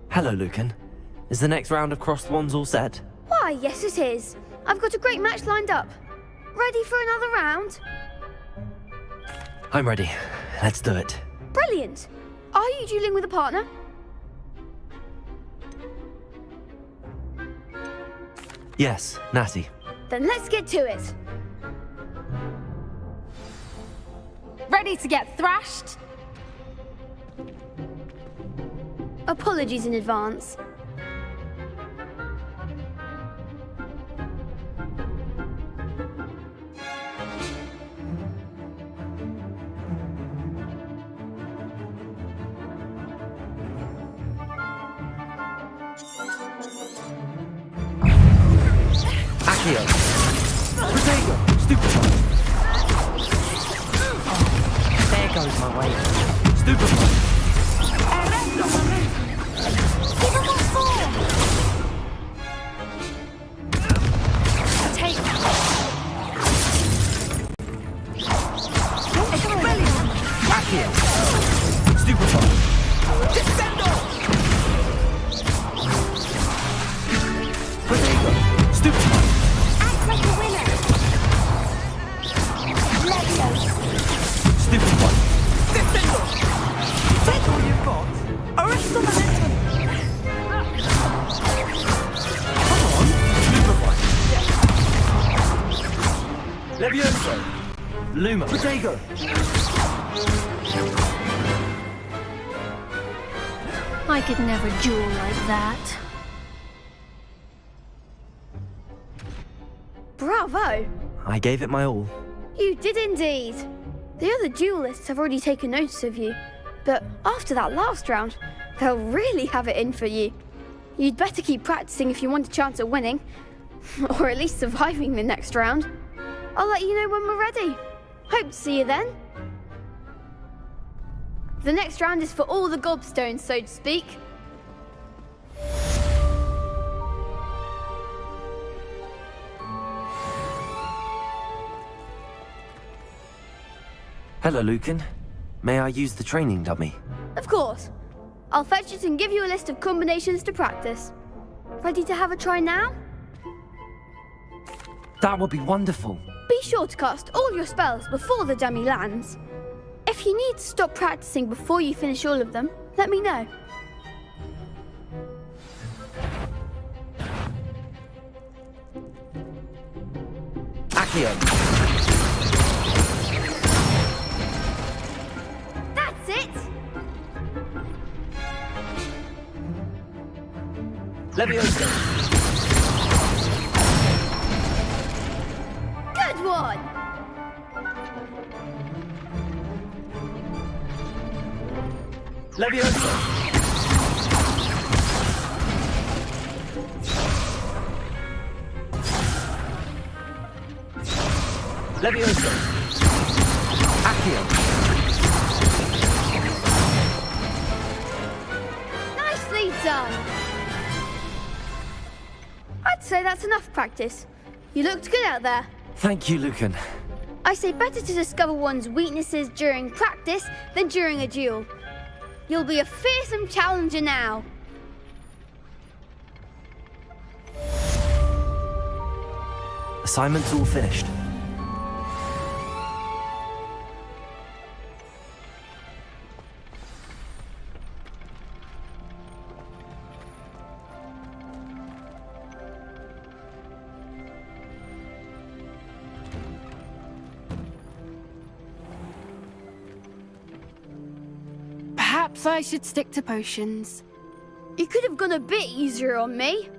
Hello, Lucan. Is the next round of Crossed Wands all set? Why, yes it is. I've got a great match lined up. Ready for another round? I'm ready. Let's do it. Brilliant. Are you dueling with a partner? Yes, Natty. Then let's get to it. Ready to get thrashed? Apologies in advance. Accio. Potato. Stupefy. There goes my way. Stupefy. Levioso! Luma! Protego! I could never duel like that. Bravo! I gave it my all. You did indeed. The other duelists have already taken notice of you, but after that last round, they'll really have it in for you. You'd better keep practicing if you want a chance at winning, or at least surviving the next round. I'll let you know when we're ready. Hope to see you then. The next round is for all the gobstones, so to speak. Hello, Lucan. May I use the training dummy? Of course. I'll fetch it and give you a list of combinations to practice. Ready to have a try now? That would be wonderful. Be sure to cast all your spells before the dummy lands. If you need to stop practicing before you finish all of them, let me know. Accio. That's it! Levioso. Good one! Levioso. Levioso. Accio. Nicely done! I'd say that's enough practice. You looked good out there. Thank you, Lucan. I say better to discover one's weaknesses during practice than during a duel. You'll be a fearsome challenger now. Assignment's all finished. Perhaps I should stick to potions. You could have gone a bit easier on me.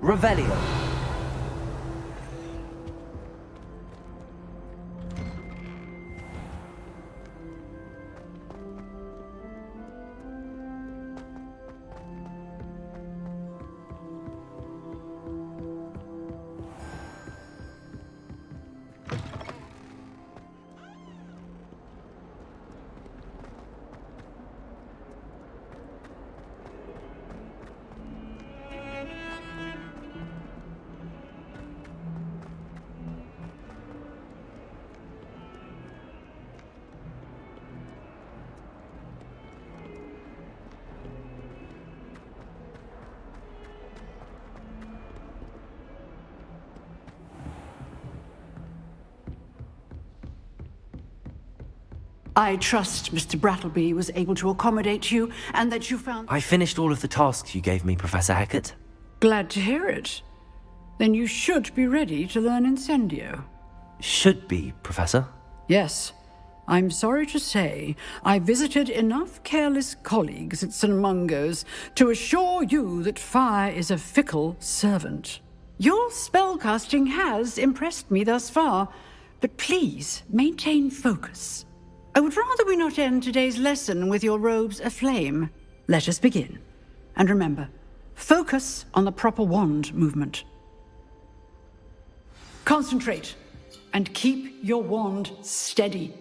Revelio. I trust Mr. Brattleby was able to accommodate you and that you found... I finished all of the tasks you gave me, Professor Hecat. Glad to hear it. Then you should be ready to learn Incendio. Should be, Professor. Yes. I'm sorry to say, I visited enough careless colleagues at St. Mungo's to assure you that fire is a fickle servant. Your spellcasting has impressed me thus far, but please maintain focus. I would rather we not end today's lesson with your robes aflame. Let us begin. And remember, focus on the proper wand movement. Concentrate, and keep your wand steady.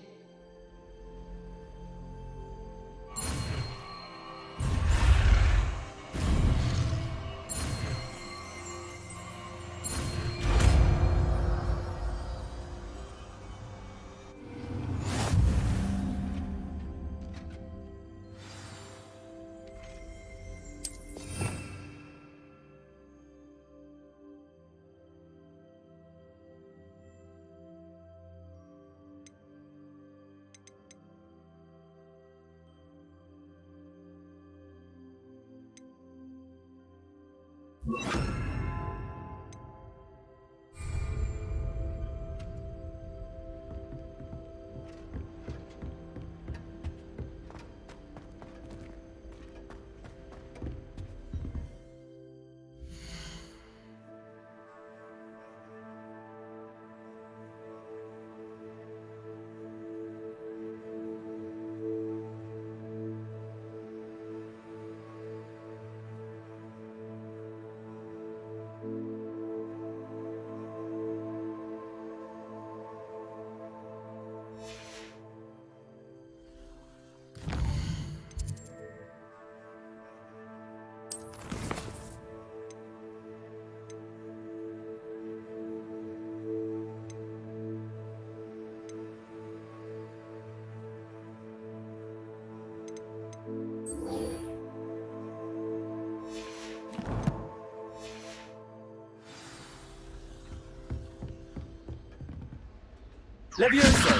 Levioso!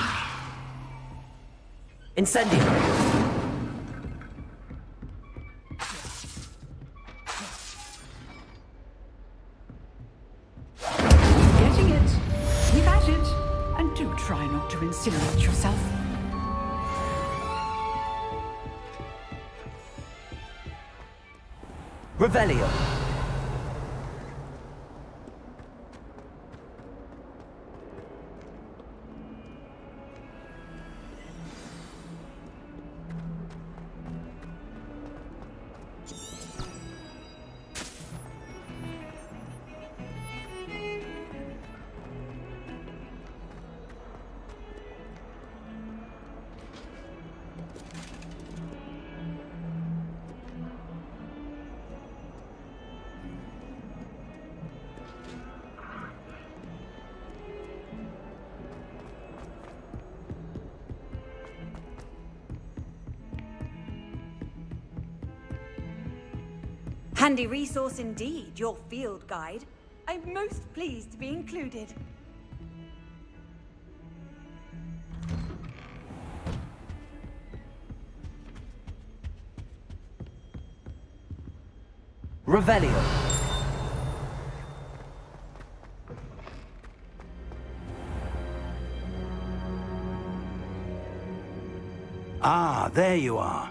Incendio! Getting it. Keep at it. And do try not to incinerate yourself. Revelio! Handy resource indeed, your field guide. I'm most pleased to be included. Revelio. Ah, there you are.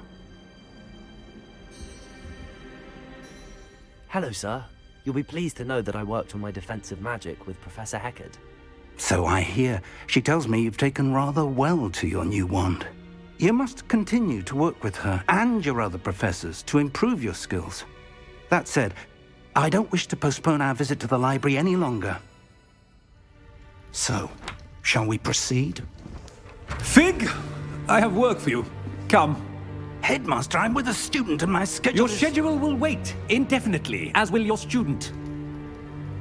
Hello, sir. You'll be pleased to know that I worked on my defensive magic with Professor Heckard. So I hear. She tells me you've taken rather well to your new wand. You must continue to work with her and your other professors to improve your skills. That said, I don't wish to postpone our visit to the library any longer. So, shall we proceed? Fig! I have work for you. Come. Headmaster, I'm with a student and my schedule Your schedule will wait indefinitely, as will your student.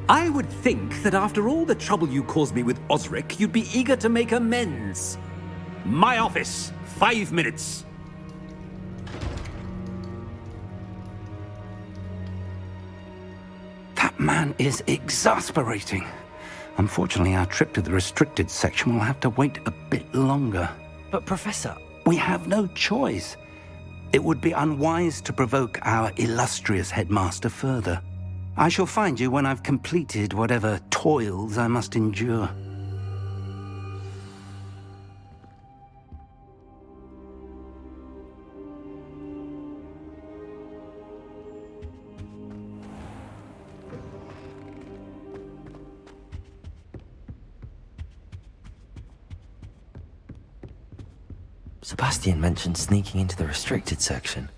I would think that after all the trouble you caused me with Osric, you'd be eager to make amends. My office, 5 minutes. That man is exasperating. Unfortunately, our trip to the restricted section will have to wait a bit longer. But, Professor... We have no choice. It would be unwise to provoke our illustrious headmaster further. I shall find you when I've completed whatever toils I must endure. Sebastian mentioned sneaking into the restricted section.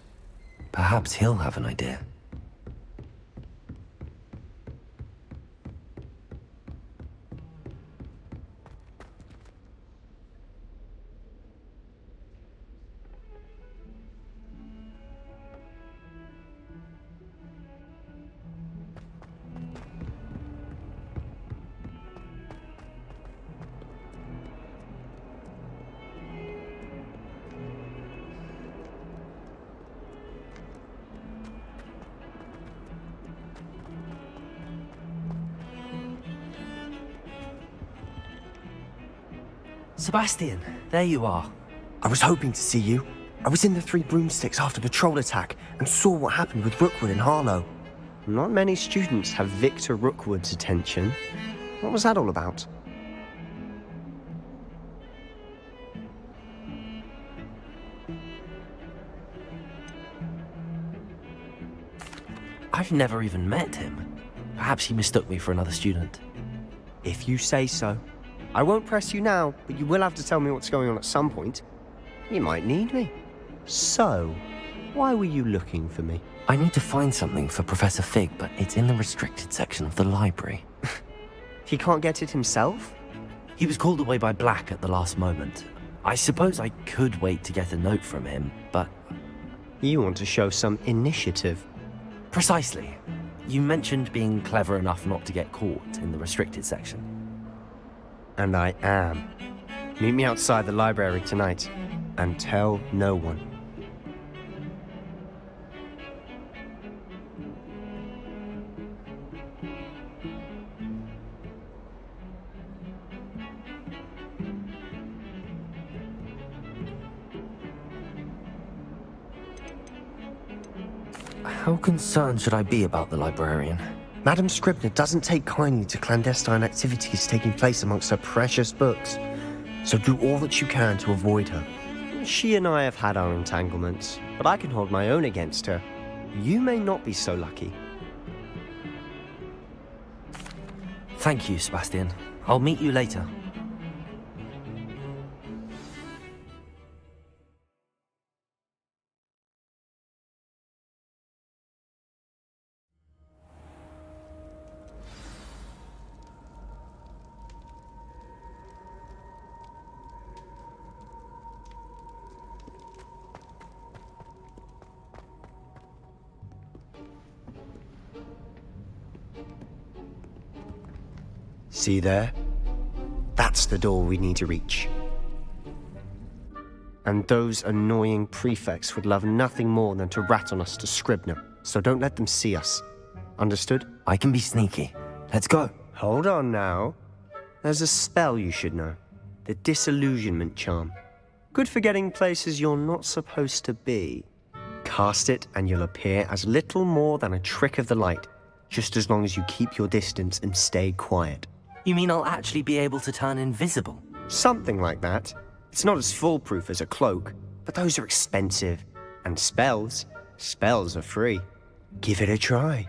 Perhaps he'll have an idea. Sebastian, there you are. I was hoping to see you. I was in the Three Broomsticks after the troll attack and saw what happened with Rookwood and Harlow. Not many students have Victor Rookwood's attention. What was that all about? I've never even met him. Perhaps he mistook me for another student. If you say so. I won't press you now, but you will have to tell me what's going on at some point. You might need me. So, why were you looking for me? I need to find something for Professor Fig, but it's in the restricted section of the library. He can't get it himself? He was called away by Black at the last moment. I suppose I could wait to get a note from him, but... You want to show some initiative. Precisely. You mentioned being clever enough not to get caught in the restricted section. And I am. Meet me outside the library tonight, and tell no one. How concerned should I be about the librarian? Madam Scribner doesn't take kindly to clandestine activities taking place amongst her precious books, so do all that you can to avoid her. She and I have had our entanglements, but I can hold my own against her. You may not be so lucky. Thank you, Sebastian. I'll meet you later. See there? That's the door we need to reach. And those annoying prefects would love nothing more than to rat on us to Scribner, so don't let them see us. Understood? I can be sneaky. Let's go. Hold on now. There's a spell you should know. The Disillusionment Charm. Good for getting places you're not supposed to be. Cast it and you'll appear as little more than a trick of the light, just as long as you keep your distance and stay quiet. You mean I'll actually be able to turn invisible? Something like that. It's not as foolproof as a cloak, but those are expensive. And spells are free. Give it a try.